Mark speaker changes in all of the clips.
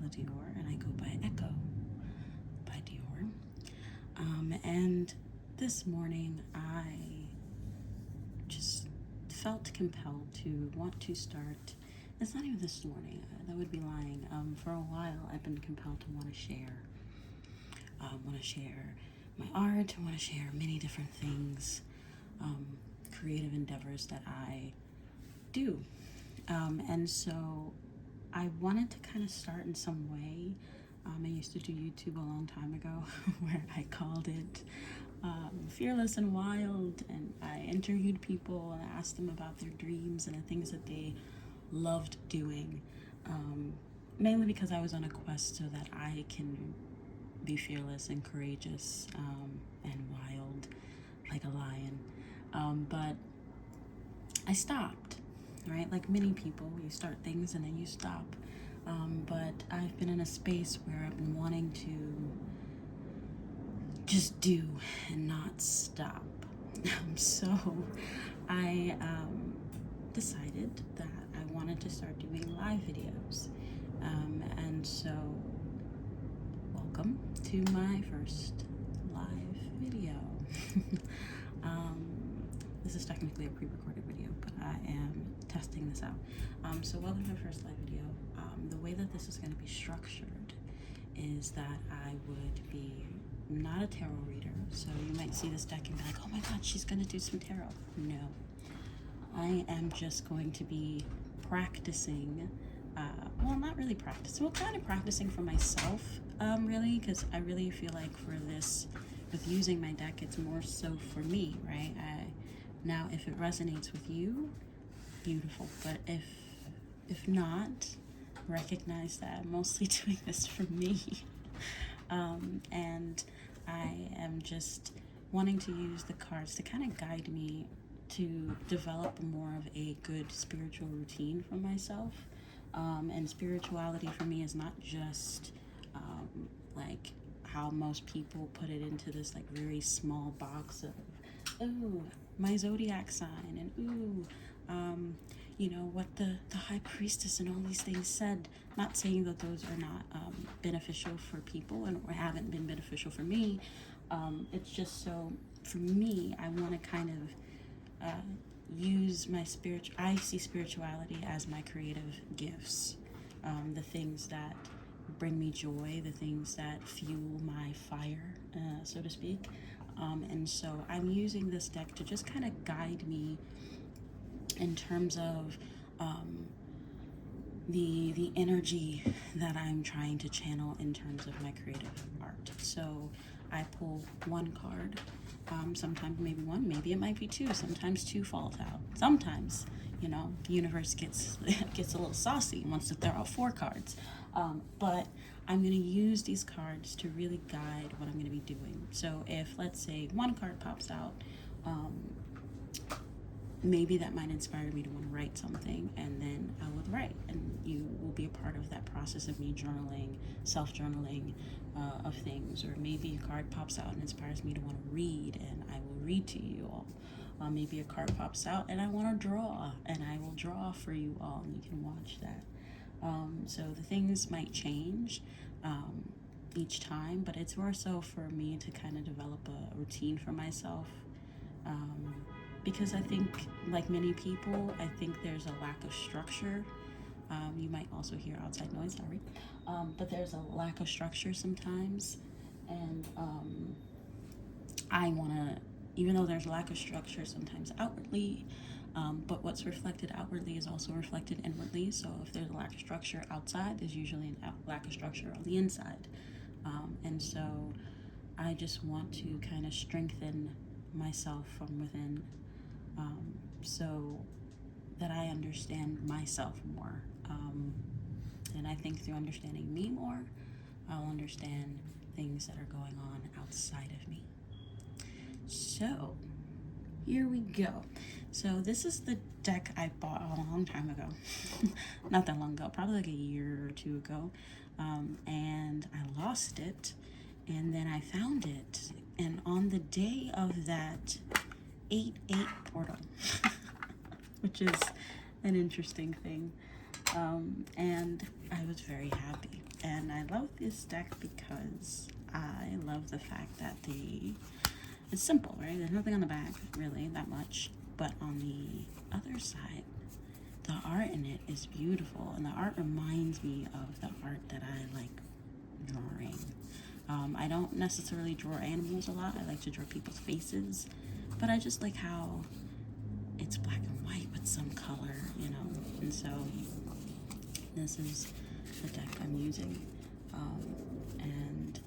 Speaker 1: Dior, and I go by Echo by Dior. And this morning I just felt compelled to want to start. It's not even this morning, that would be lying. For a while I've been compelled to want to share. Want to share my art, want to share many different things, creative endeavors that I do. And so I wanted to kind of start in some way. I used to do YouTube a long time ago where I called it Fearless and Wild, and I interviewed people and asked them about their dreams and the things that they loved doing, mainly because I was on a quest so that I can be fearless and courageous, and wild like a lion. But I stopped, right? Like many people, you start things and then you stop. But I've been in a space where I've been wanting to just do and not stop. So I decided that I wanted to start doing live videos. And so welcome to my first live video. This is technically a pre-recorded video, but I am testing this out. So welcome to my first live video. The way that this is going to be structured is that I would be not a tarot reader, so you might see this deck and be like, oh my god, she's going to do some tarot. No. I am just going to be practicing, well, not really practicing, well, kind of practicing for myself, really, because I really feel like for this, with using my deck, it's more so for me, right? Now, if it resonates with you, beautiful, but if not, recognize that I'm mostly doing this for me. And I am just wanting to use the cards to kind of guide me to develop more of a good spiritual routine for myself. And spirituality for me is not just like how most people put it into this like very small box of, ooh, my zodiac sign, and ooh, you know, what the high priestess and all these things said. Not saying that those are not beneficial for people and or haven't been beneficial for me. It's just so, for me, I want to kind of use my I see spirituality as my creative gifts, the things that bring me joy, the things that fuel my fire, so to speak. And so I'm using this deck to just kind of guide me in terms of the energy that I'm trying to channel in terms of my creative art. So I pull one card, sometimes maybe one, maybe it might be two, sometimes two falls out. Sometimes, you know, the universe gets a little saucy and wants to throw out four cards. But I'm going to use these cards to really guide what I'm going to be doing. So if, let's say, one card pops out, maybe that might inspire me to want to write something, and then I would write, and you will be a part of that process of me journaling, self-journaling of things. Or maybe a card pops out and inspires me to want to read, and I will read to you all. Maybe a card pops out and I want to draw, and I will draw for you all, and you can watch that. So the things might change each time, but it's more so for me to kind of develop a routine for myself. Because I think, like many people, I think there's a lack of structure. You might also hear outside noise, sorry. But there's a lack of structure sometimes. And I want to, even though there's a lack of structure sometimes outwardly, but what's reflected outwardly is also reflected inwardly. So if there's a lack of structure outside, there's usually a lack of structure on the inside. And so I just want to kind of strengthen myself from within, so that I understand myself more. And I think through understanding me more, I'll understand things that are going on outside of me. So here we go. So this is the deck I bought a long time ago. Not that long ago, probably like a year or two ago. And I lost it, and then I found it. And on the day of that 8/8 portal, which is an interesting thing, and I was very happy. and I love this deck because I love the fact that it's simple, right? There's nothing on the back, really, that much. But on the other side, the art in it is beautiful. And the art reminds me of the art that I like drawing. I don't necessarily draw animals a lot. I like to draw people's faces. But I just like how it's black and white with some color, you know. And so this is the deck I'm using. And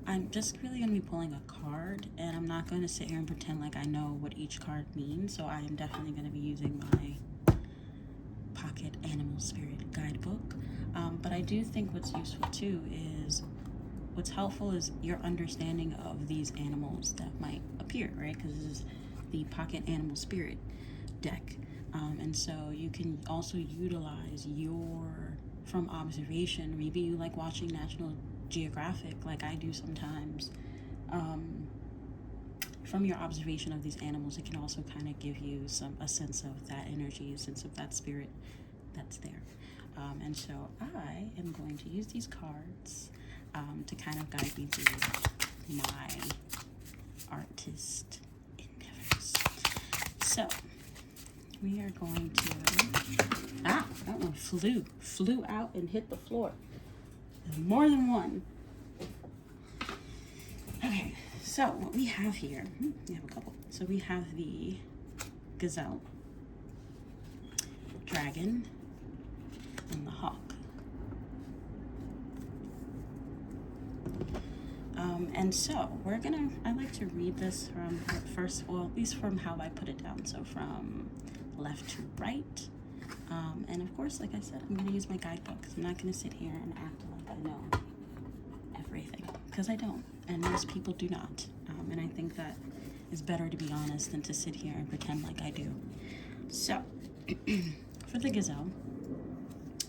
Speaker 1: I'm just really going to be pulling a card, and I'm not going to sit here and pretend like I know what each card means. So I am definitely going to be using my pocket animal spirit guidebook. But I do think what's useful too is what's helpful is your understanding of these animals that might appear, right? Because this is the pocket animal spirit deck. And so you can also utilize from observation. Maybe you like watching National Geographic like I do sometimes. From your observation of these animals, it can also kind of give you a sense of that energy, a sense of that spirit that's there. And so I am going to use these cards to kind of guide me through my artist endeavors. So we are going to, that one flew out and hit the floor. There's more than one. Okay, so what we have here, we have a couple. So we have the gazelle, dragon, and the hawk. And so I like to read this from first, well, at least from how I put it down. So from left to right. And of course, like I said, I'm going to use my guidebook because I'm not going to sit here and act like I know everything, because I don't, and most people do not. And I think that it's better to be honest than to sit here and pretend like I do. So for the gazelle,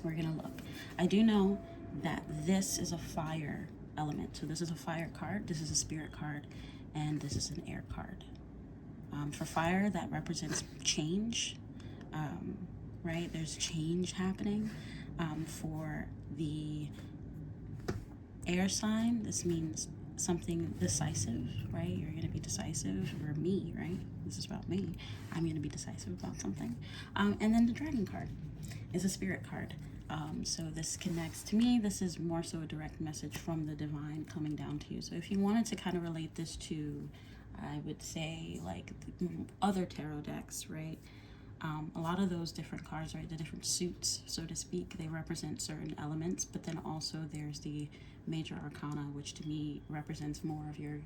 Speaker 1: we're going to look. I do know that this is a fire element. So this is a fire card, this is a spirit card, and this is an air card. For fire, that represents change, right? There's change happening. For the air sign, this means something decisive, right? You're going to be decisive. For me, right? This is about me. I'm going to be decisive about something. And then the dragon card is a spirit card. So this connects to me. This is more so a direct message from the divine coming down to you. So if you wanted to kind of relate this to, I would say, like other tarot decks, right? A lot of those different cards, right, the different suits, so to speak, they represent certain elements, but then also there's the major arcana, which to me represents more of your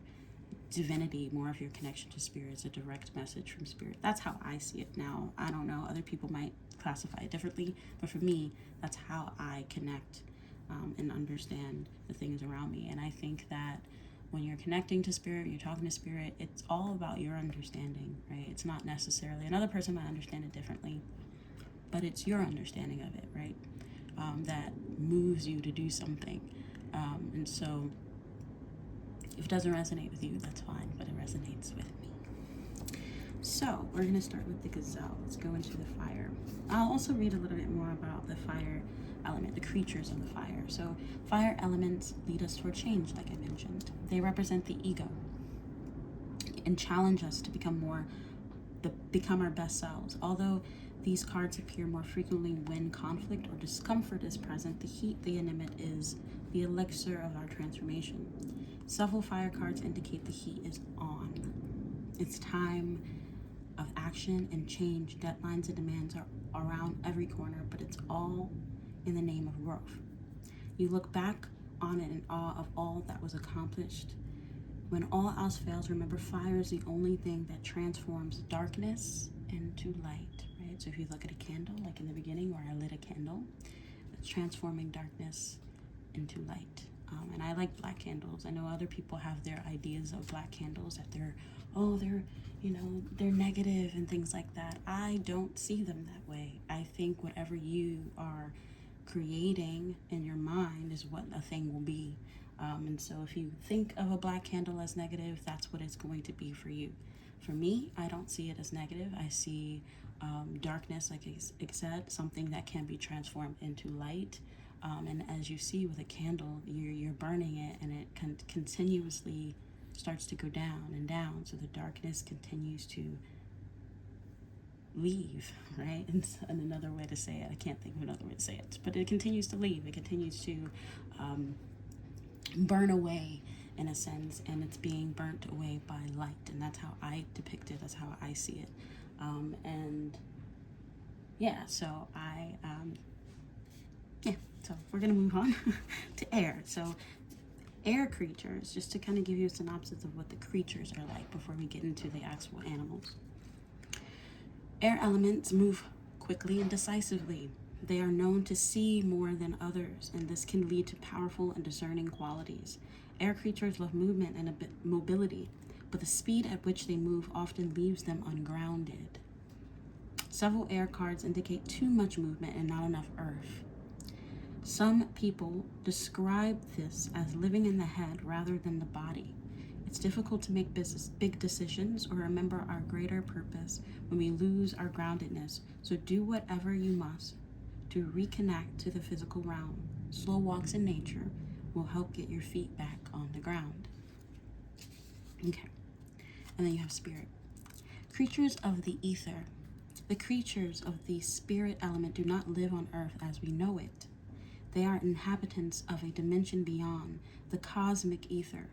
Speaker 1: divinity, more of your connection to spirit. It's a direct message from spirit. That's how I see it now. I don't know, other people might classify it differently, but for me, that's how I connect and understand the things around me. And I think that when you're connecting to spirit, you're talking to spirit, it's all about your understanding, right? It's not necessarily, another person might understand it differently, but it's your understanding of it, right? That moves you to do something. And so if it doesn't resonate with you, that's fine, but it resonates with me. So we're going to start with the gazelle. Let's go into the fire. I'll also read a little bit more about the fire element, the creatures of the fire. So fire elements lead us toward change, like I mentioned. They represent the ego and challenge us to become our best selves. Although these cards appear more frequently when conflict or discomfort is present, the heat they emit is the elixir of our transformation. Several fire cards indicate the heat is on. It's time of action and change. Deadlines and demands are around every corner, but it's all in the name of growth. You look back on it in awe of all that was accomplished. When all else fails, remember fire is the only thing that transforms darkness into light, right? So if you look at a candle, like in the beginning where I lit a candle, it's transforming darkness into light. And I like black candles. I know other people have their ideas of black candles, that they're negative and things like that. I don't see them that way. I think whatever you are creating in your mind is what a thing will be. And so if you think of a black candle as negative, that's what it's going to be for you. For me, I don't see it as negative. I see darkness, like I said, something that can be transformed into light. And as you see with a candle, you're burning it, and it continuously starts to go down and down. So the darkness continues to leave, right? And another way to say it, I can't think of another way to say it, but it continues to leave. It continues to burn away, in a sense, and it's being burnt away by light. And that's how I depict it, that's how I see it. And yeah, so so we're gonna move on to air. So air creatures, just to kind of give you a synopsis of what the creatures are like before we get into the actual animals. Air elements move quickly and decisively. They are known to see more than others, and this can lead to powerful and discerning qualities. Air creatures love movement and mobility, but the speed at which they move often leaves them ungrounded. Several air cards indicate too much movement and not enough earth. Some people describe this as living in the head rather than the body. It's difficult to make big decisions or remember our greater purpose when we lose our groundedness, so do whatever you must to reconnect to the physical realm. Slow walks in nature will help get your feet back on the ground. Okay, and then you have spirit. Creatures of the ether. The creatures of the spirit element do not live on earth as we know it. They are inhabitants of a dimension beyond, the cosmic ether.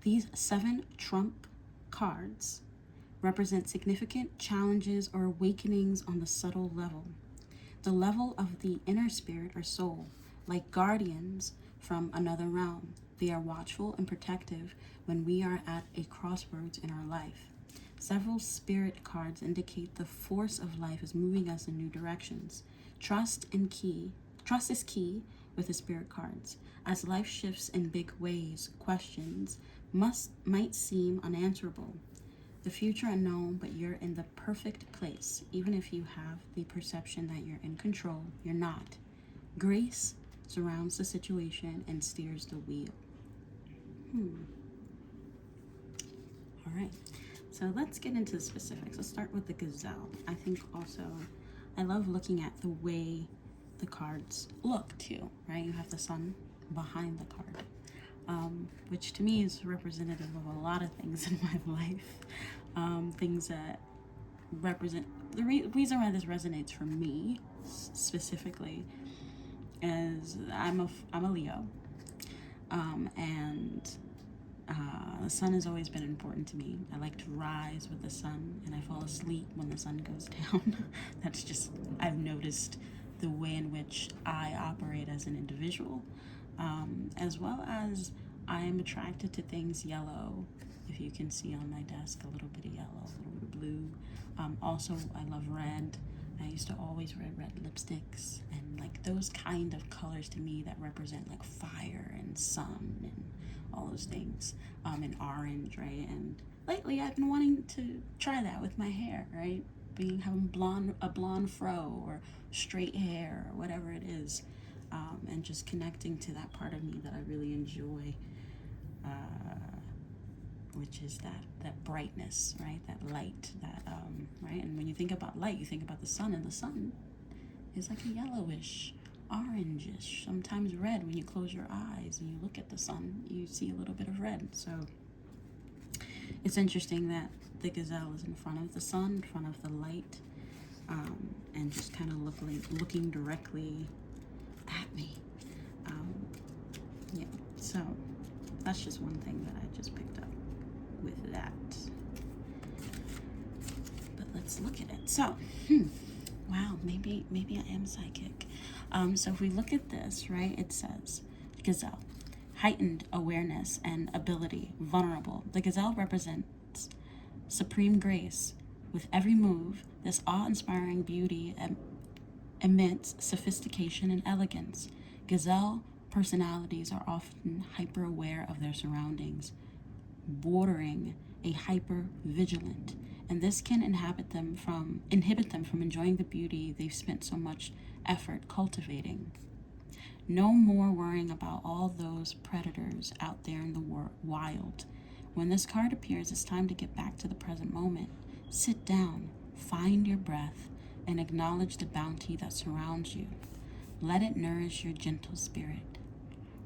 Speaker 1: These 7 trump cards represent significant challenges or awakenings on the subtle level. The level of the inner spirit or soul, like guardians from another realm. They are watchful and protective when we are at a crossroads in our life. Several spirit cards indicate the force of life is moving us in new directions. Trust is key with the spirit cards. As life shifts in big ways, questions might seem unanswerable. The future unknown, but you're in the perfect place. Even if you have the perception that you're in control, you're not. Grace surrounds the situation and steers the wheel. All right, so let's get into the specifics. Let's start with the gazelle. I think also, I love looking at the way the cards look too, right? You have the sun behind the card, which to me is representative of a lot of things in my life. Things that represent, the reason why this resonates for me specifically is I'm a Leo, and the sun has always been important to me. I like to rise with the sun, and I fall asleep when the sun goes down. That's just, I've noticed the way in which I operate as an individual, as well as I am attracted to things yellow. If you can see on my desk, a little bit of yellow, a little bit of blue. Also, I love red. I used to always wear red lipsticks, and like those kind of colors to me that represent like fire and sun and all those things, and orange, right? And lately I've been wanting to try that with my hair, right? Having a blonde fro or straight hair or whatever it is, and just connecting to that part of me that I really enjoy, which is that brightness, right? That light, right? And when you think about light, you think about the sun, and the sun is like a yellowish, orangish, sometimes red. When you close your eyes and you look at the sun, you see a little bit of red. So it's interesting that the gazelle is in front of the sun, in front of the light, and just kind of looking directly at me. Yeah, so that's just one thing that I just picked up with that. But let's look at it. So, wow, maybe I am psychic. So if we look at this, right, it says gazelle, heightened awareness and ability, vulnerable. The gazelle represents supreme grace. With every move, this awe-inspiring beauty emits sophistication and elegance. Gazelle personalities are often hyper-aware of their surroundings, bordering a hyper-vigilant, and this can inhibit them from enjoying the beauty they've spent so much effort cultivating. No more worrying about all those predators out there in the wild. When this card appears, it's time to get back to the present moment. Sit down, find your breath, and acknowledge the bounty that surrounds you. Let it nourish your gentle spirit.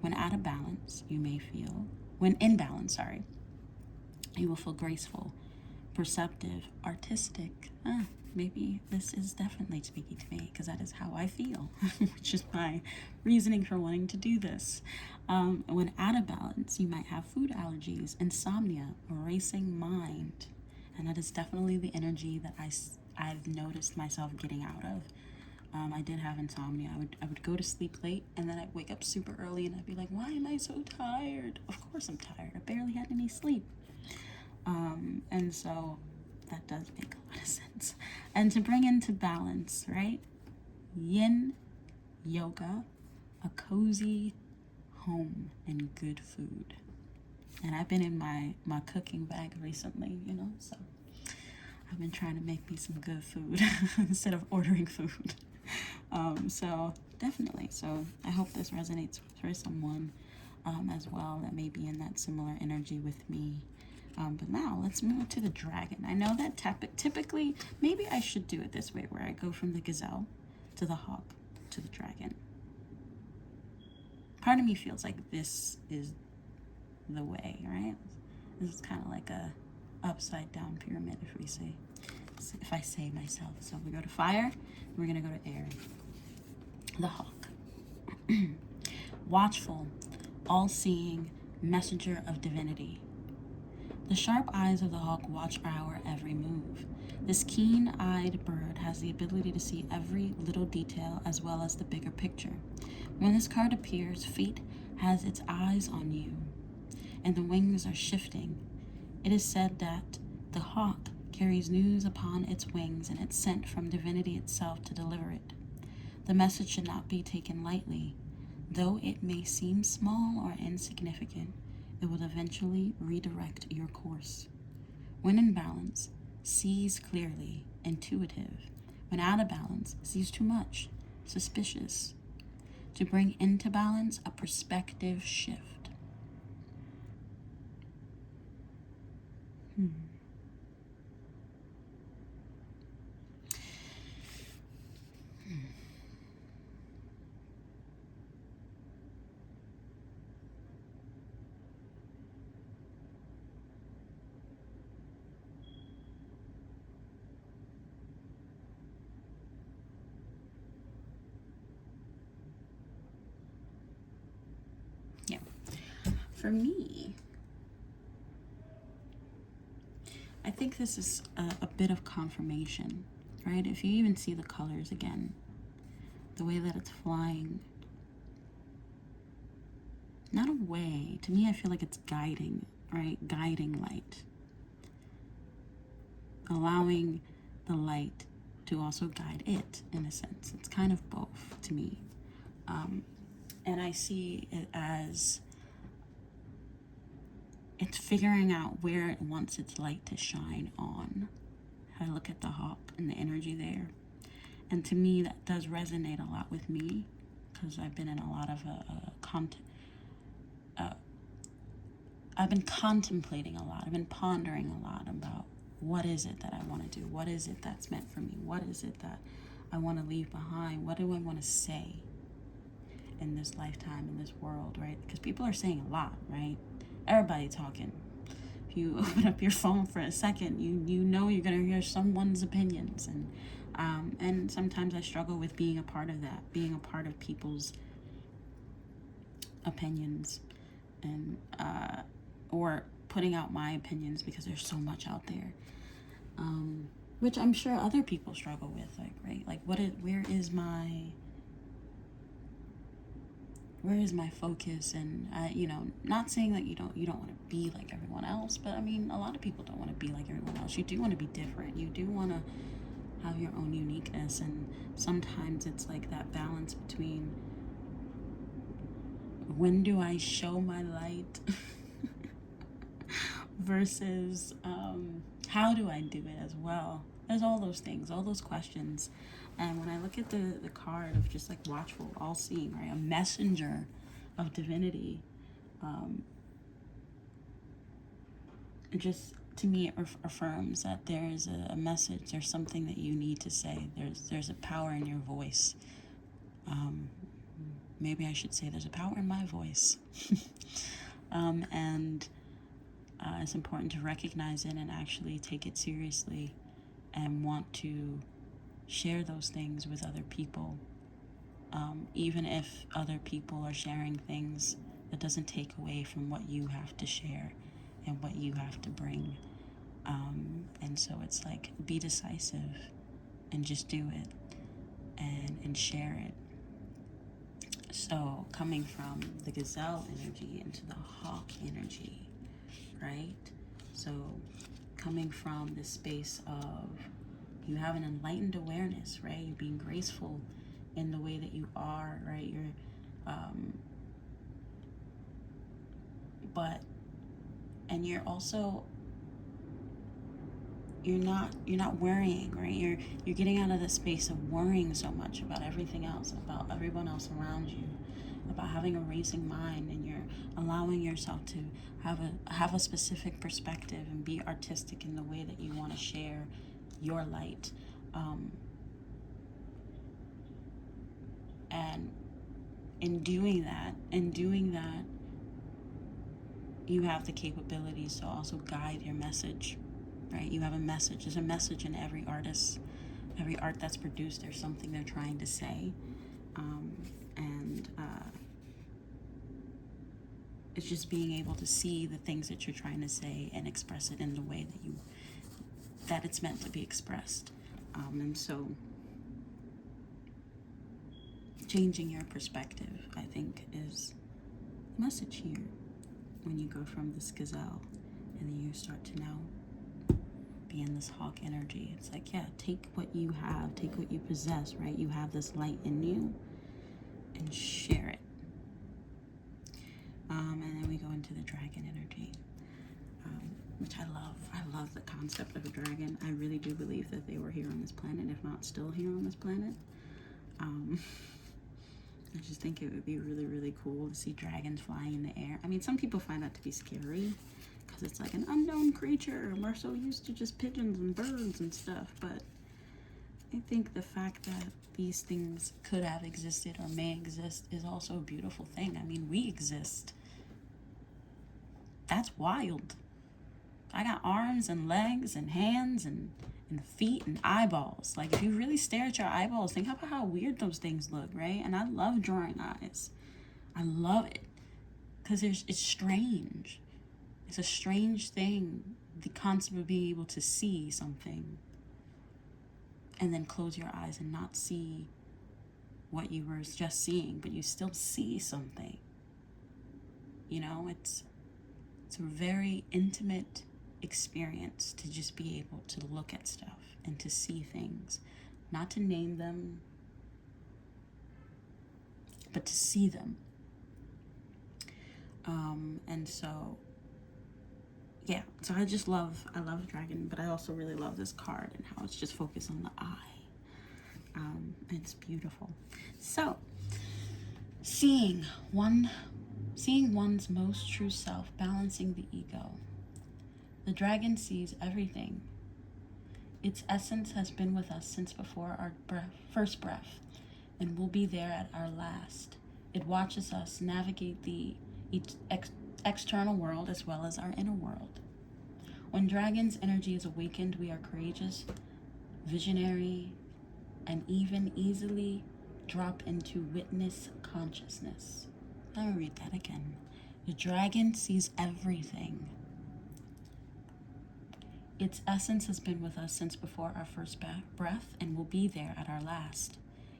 Speaker 1: When out of balance, you may feel, when in balance, sorry, you will feel graceful, perceptive, artistic. Maybe this is definitely speaking to me because that is how I feel, which is my reasoning for wanting to do this. When out of balance, you might have food allergies, insomnia, a racing mind. And that is definitely the energy that I've noticed myself getting out of. I did have insomnia. I would go to sleep late and then I'd wake up super early and I'd be like, why am I so tired? Of course I'm tired. I barely had any sleep. And so that does make a lot of sense. And to bring into balance, right? Yin yoga, a cozy home, and good food. And I've been in my cooking bag recently, so I've been trying to make me some good food instead of ordering food. So definitely. So I hope this resonates for someone as well that may be in that similar energy with me. But now let's move to the dragon. I know that typically, maybe I should do it this way, where I go from the gazelle to the hawk to the dragon. Part of me feels like this is the way, right? This is kind of like a upside down pyramid, if I say myself. So we go to fire, we're gonna go to air. The hawk. Watchful, all-seeing, messenger of divinity. The sharp eyes of the hawk watch our every move. This keen-eyed bird has the ability to see every little detail as well as the bigger picture. When this card appears, fate has its eyes on you, and the wings are shifting. It is said that the hawk carries news upon its wings, and it's sent from divinity itself to deliver it. The message should not be taken lightly. Though it may seem small or insignificant, it will eventually redirect your course. When in balance, sees clearly, intuitive. When out of balance, sees too much, suspicious. To bring into balance, a perspective shift. Yeah. For me, I think this is a bit of confirmation, right? If you even see the colors again, the way that it's flying, not away. To me, I feel like it's guiding, right? Guiding light. Allowing the light to also guide it, in a sense. It's kind of both to me. And I see it as it's figuring out where it wants its light to shine on. I look at the hawk and the energy there. And to me, that does resonate a lot with me because I've been in a lot of I've been contemplating a lot. I've been pondering a lot about what is it that I want to do? What is it that's meant for me? What is it that I want to leave behind? What do I want to say in this lifetime, in this world, right? Because people are saying a lot, right? Everybody talking. If you open up your phone for a second, you know you're gonna hear someone's opinions, and sometimes I struggle with being a part of that, being a part of people's opinions, and or putting out my opinions because there's so much out there, which I'm sure other people struggle with, like, right? Like, where is my focus? And not saying that you don't want to be like everyone else, but I mean, a lot of people don't want to be like everyone else. You do want to be different. You do want to have your own uniqueness, and sometimes it's like that balance between when do I show my light versus how do I do it as well. There's all those things, all those questions. And when I look at the card of just like watchful, all-seeing, right, a messenger of divinity, it just, to me, it affirms that there is a message, there's something that you need to say, there's a power in your voice, Maybe I should say there's a power in my voice. And it's important to recognize it and actually take it seriously and want to share those things with other people. Even if other people are sharing things, that doesn't take away from what you have to share and what you have to bring. And so it's like, be decisive and just do it and share it. So coming from the gazelle energy into the hawk energy, right? So coming from this space of you have an enlightened awareness, right? You're being graceful in the way that you are, right? And you're also, you're not worrying, right? You're getting out of the space of worrying so much about everything else, about everyone else around you, about having a racing mind, and you're allowing yourself to have a specific perspective and be artistic in the way that you want to share your light. And in doing that, you have the capabilities to also guide your message, right? You have a message. There's a message in every art that's produced. There's something they're trying to say. It's just being able to see the things that you're trying to say and express it in the way that it's meant to be expressed. And so changing your perspective, I think, is the message here. When you go from this gazelle and then you start to now be in this hawk energy, it's like, yeah, take what you have, take what you possess, right? You have this light in you, and share it. And then we go into the dragon energy, which I love. I love the concept of a dragon. I really do believe that they were here on this planet, if not still here on this planet. I just think it would be really, really cool to see dragons flying in the air. I mean, some people find that to be scary because it's like an unknown creature and we're so used to just pigeons and birds and stuff. But I think the fact that these things could have existed or may exist is also a beautiful thing. I mean, we exist. That's wild. I got arms and legs and hands and feet and eyeballs. Like, if you really stare at your eyeballs, think about how weird those things look, right? And I love drawing eyes. I love it because it's strange. It's a strange thing, the concept of being able to see something and then close your eyes and not see what you were just seeing, but you still see something. You know, it's a very intimate experience to just be able to look at stuff and to see things, not to name them, but to see them. And so, yeah, so I love dragon, but I also really love this card and how it's just focused on the eye. It's beautiful. So, seeing one's most true self, balancing the ego. The dragon sees everything. Its essence has been with us since before our first breath, and will be there at our last. It watches us navigate the external world as well as our inner world. When dragon's energy is awakened, we are courageous, visionary, and even easily drop into witness consciousness. Let me read that again. The dragon sees everything. Its essence has been with us since before our first breath and will be there at our last.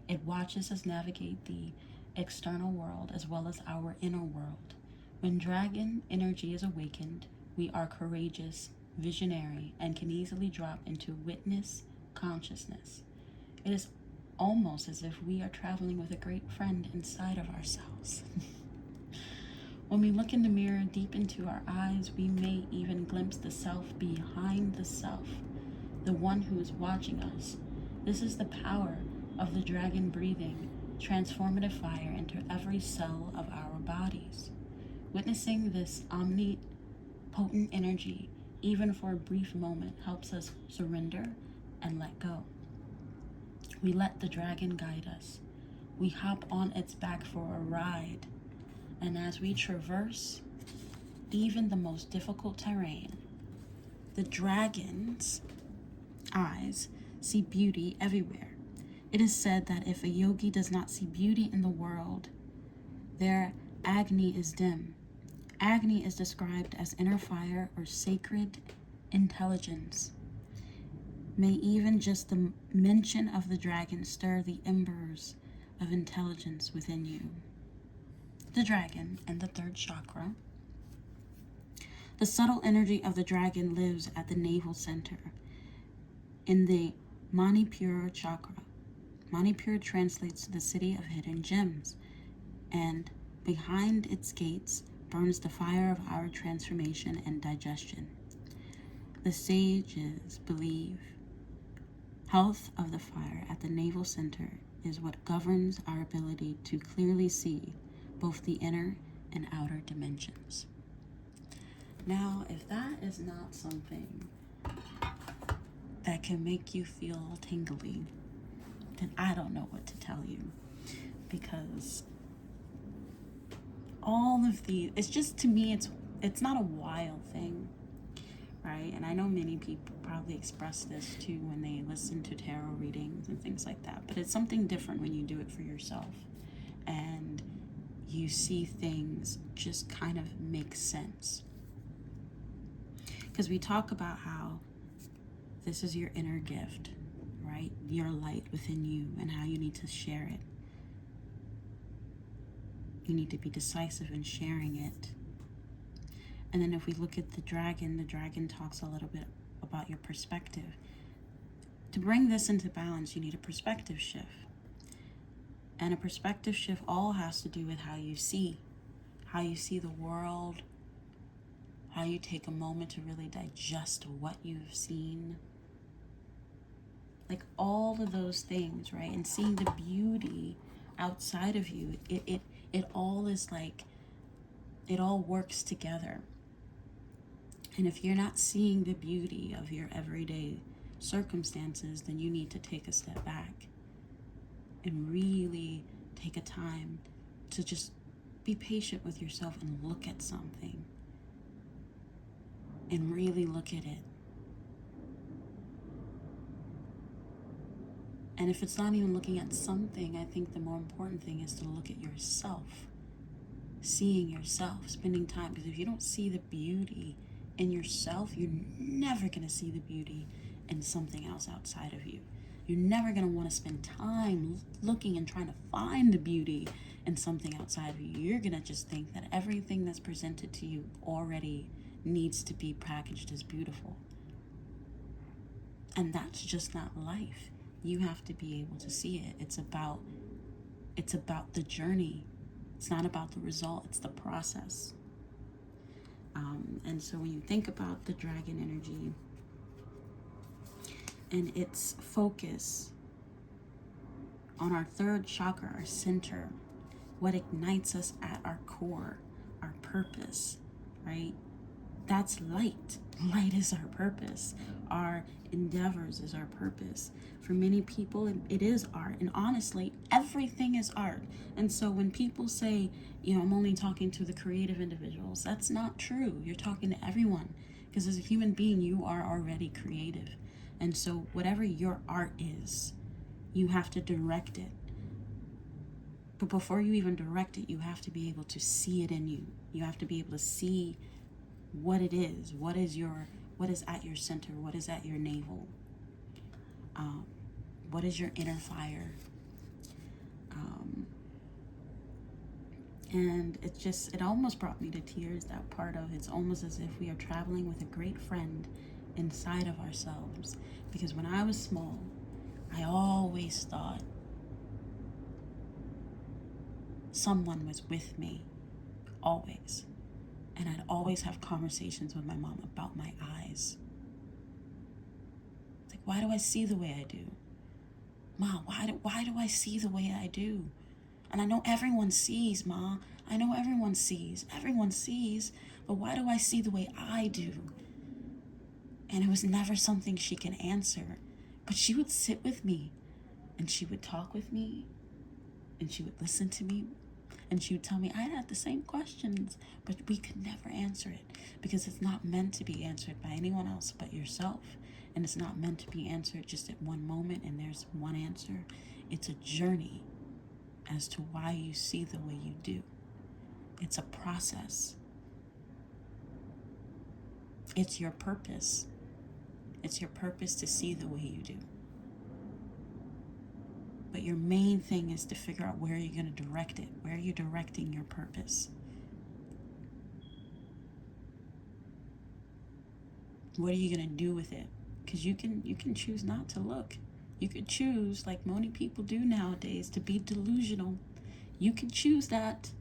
Speaker 1: It watches us navigate the external world as well as our inner world. When dragon energy is awakened, we are courageous, visionary, and can easily drop into witness consciousness. It is almost as if we are traveling with a great friend inside of ourselves. When we look in the mirror deep into our eyes, we may even glimpse the self behind the self, the one who is watching us. This is the power of the dragon breathing transformative fire into every cell of our bodies. Witnessing this omnipotent energy, even for a brief moment, helps us surrender and let go. We let the dragon guide us. We hop on its back for a ride. And as we traverse even the most difficult terrain, the dragon's eyes see beauty everywhere. It is said that if a yogi does not see beauty in the world, their agni is dim. Agni is described as inner fire or sacred intelligence. May even just the mention of the dragon stir the embers of intelligence within you. The dragon and the third chakra. The subtle energy of the dragon lives at the navel center in the Manipura chakra. Manipur translates to the city of hidden gems, and behind its gates burns the fire of our transformation and digestion. The sages believe health of the fire at the navel center is what governs our ability to clearly see both the inner and outer dimensions. Now, if that is not something that can make you feel tingly, then I don't know what to tell you. Because all of the, it's just, to me, it's not a wild thing, right? And I know many people probably express this too when they listen to tarot readings and things like that. But it's something different when you do it for yourself. And you see things just kind of make sense. Because we talk about how this is your inner gift, right? Your light within you, and how you need to share it. You need to be decisive in sharing it. And then if we look at the dragon talks a little bit about your perspective. To bring this into balance, you need a perspective shift. And a perspective shift all has to do with how you see the world, how you take a moment to really digest what you've seen. Like all of those things, right? And seeing the beauty outside of you, it all is like, it all works together. And if you're not seeing the beauty of your everyday circumstances, then you need to take a step back and really take a time to just be patient with yourself and look at something and really look at it. And if it's not even looking at something, I think the more important thing is to look at yourself, seeing yourself, spending time. Because if you don't see the beauty in yourself, you're never going to see the beauty in something else outside of you. You're never going to want to spend time looking and trying to find the beauty in something outside of you. You're going to just think that everything that's presented to you already needs to be packaged as beautiful. And that's just not life. You have to be able to see it. It's about the journey. It's not about the result, it's the process. And so when you think about the dragon energy and its focus on our third chakra, our center, what ignites us at our core, our purpose, right? That's light. Light is our purpose. Our endeavors is our purpose. For many people, it is art. And honestly, everything is art. And so when people say, I'm only talking to the creative individuals, that's not true. You're talking to everyone. Because as a human being, you are already creative. And so whatever your art is, you have to direct it. But before you even direct it, you have to be able to see it in you. You have to be able to see what it is. What is at your center? What is at your navel? What is your inner fire? And it almost brought me to tears, that part of it's almost as if we are traveling with a great friend inside of ourselves. Because when I was small, I always thought someone was with me, always. And I'd always have conversations with my mom about my eyes. It's like, why do I see the way I do? Ma, why do I see the way I do? And I know everyone sees, Ma. I know everyone sees. Everyone sees. But why do I see the way I do? And it was never something she can answer. But she would sit with me and she would talk with me. and she would listen to me, and she would tell me I had the same questions, but we could never answer it because it's not meant to be answered by anyone else but yourself. And it's not meant to be answered just at one moment and there's one answer. It's a journey as to why you see the way you do. It's a process. It's your purpose. It's your purpose to see the way you do. But your main thing is to figure out where you're going to direct it. Where are you directing your purpose? What are you going to do with it? Because you can choose not to look. You could choose, like many people do nowadays, to be delusional. You can choose that.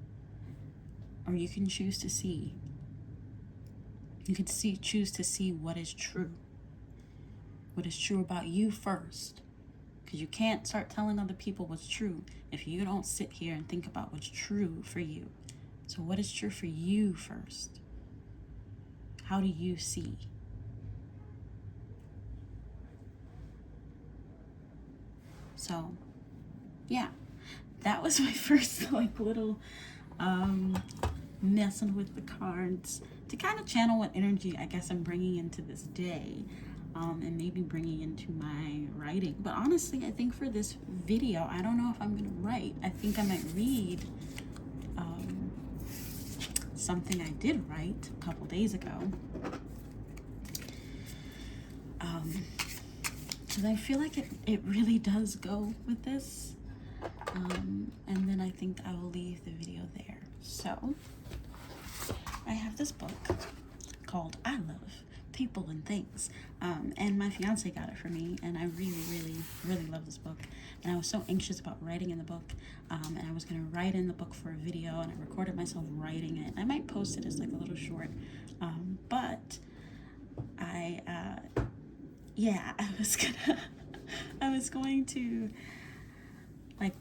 Speaker 1: Or you can choose to see. You can choose to see what is true. What is true about you first. Because you can't start telling other people what's true if you don't sit here and think about what's true for you. So what is true for you first? How do you see? So, yeah, that was my first little messing with the cards to kind of channel what energy I guess I'm bringing into this day. And maybe bringing into my writing. But honestly, I think for this video, I don't know if I'm going to write. I think I might read something I did write a couple days ago. Because I feel like it really does go with this. And then I think I will leave the video there. So, I have this book called I Love People and Things, and my fiance got it for me, and I really love this book, and I was so anxious about writing in the book, and I was going to write in the book for a video, and I recorded myself writing it. I might post it as like a little short, but I was going to like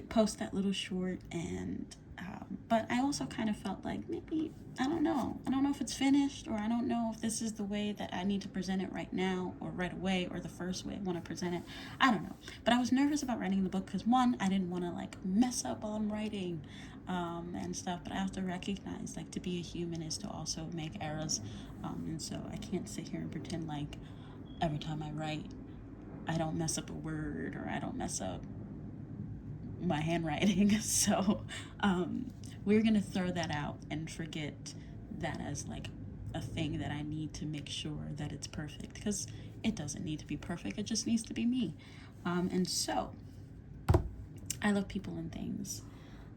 Speaker 1: post that little short, and but I also kind of felt like maybe I don't know if it's finished, or I don't know if this is the way that I need to present it right now or right away, or the first way I want to present it. I don't know, but I was nervous about writing the book because one, I didn't want to like mess up while I'm writing and stuff, but I have to recognize like to be a human is to also make errors, and so I can't sit here and pretend like every time I write I don't mess up a word or I don't mess up my handwriting. So we're gonna throw that out and forget that as like a thing that I need to make sure that it's perfect, because it doesn't need to be perfect, it just needs to be me. And so I love people and things,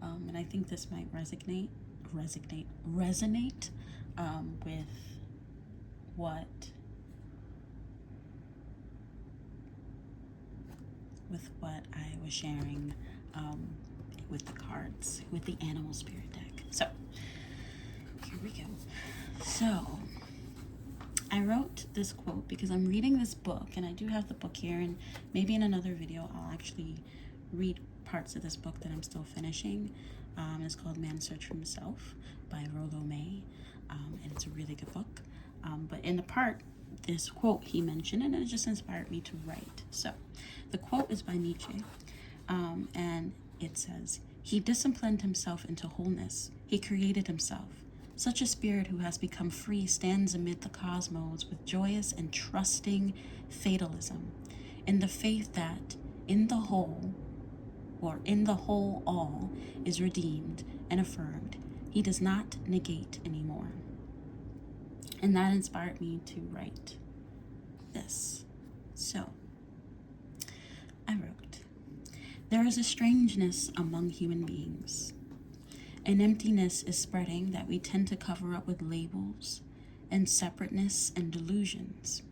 Speaker 1: and I think this might resonate with what I was sharing with the cards, with the animal spirit deck. So here we go. So I wrote this quote because I'm reading this book, and I do have the book here, and maybe in another video I'll actually read parts of this book that I'm still finishing. It's called Man's Search for Himself by Rollo May, and it's a really good book. But in the part, this quote he mentioned, and it just inspired me to write. So the quote is by Nietzsche, and it says, "He disciplined himself into wholeness. He created himself. Such a spirit who has become free stands amid the cosmos with joyous and trusting fatalism, in the faith that in the whole all is redeemed and affirmed. He does not negate anymore." And that inspired me to write this. So I wrote, "There is a strangeness among human beings. An emptiness is spreading that we tend to cover up with labels and separateness and delusions.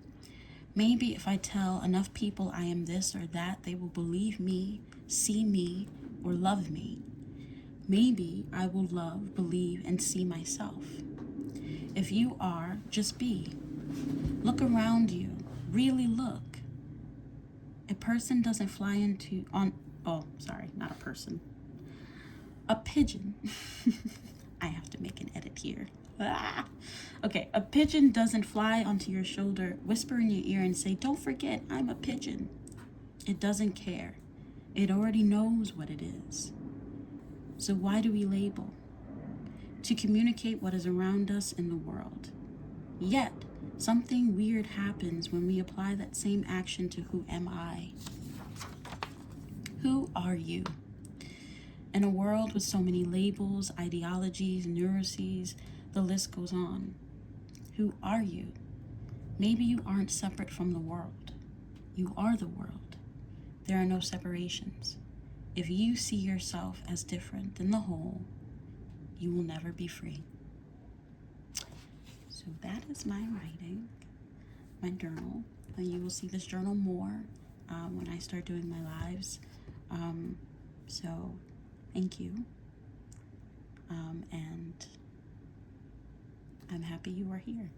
Speaker 1: Maybe if I tell enough people I am this or that, they will believe me, see me, or love me. Maybe I will love, believe, and see myself. If you are, just be. Look around you. Really look. A person doesn't fly a pigeon." I have to make an edit here. Okay, a pigeon doesn't fly onto your shoulder, whisper in your ear, and say, "Don't forget, I'm a pigeon." It doesn't care. It already knows what it is. So why do we label? To communicate what is around us in the world. Yet, something weird happens when we apply that same action to who am I? Who are you? In a world with so many labels, ideologies, neuroses, the list goes on. Who are you? Maybe you aren't separate from the world. You are the world. There are no separations. If you see yourself as different than the whole, you will never be free. So that is my writing, my journal. You will see this journal more when I start doing my lives. So thank you. And I'm happy you are here.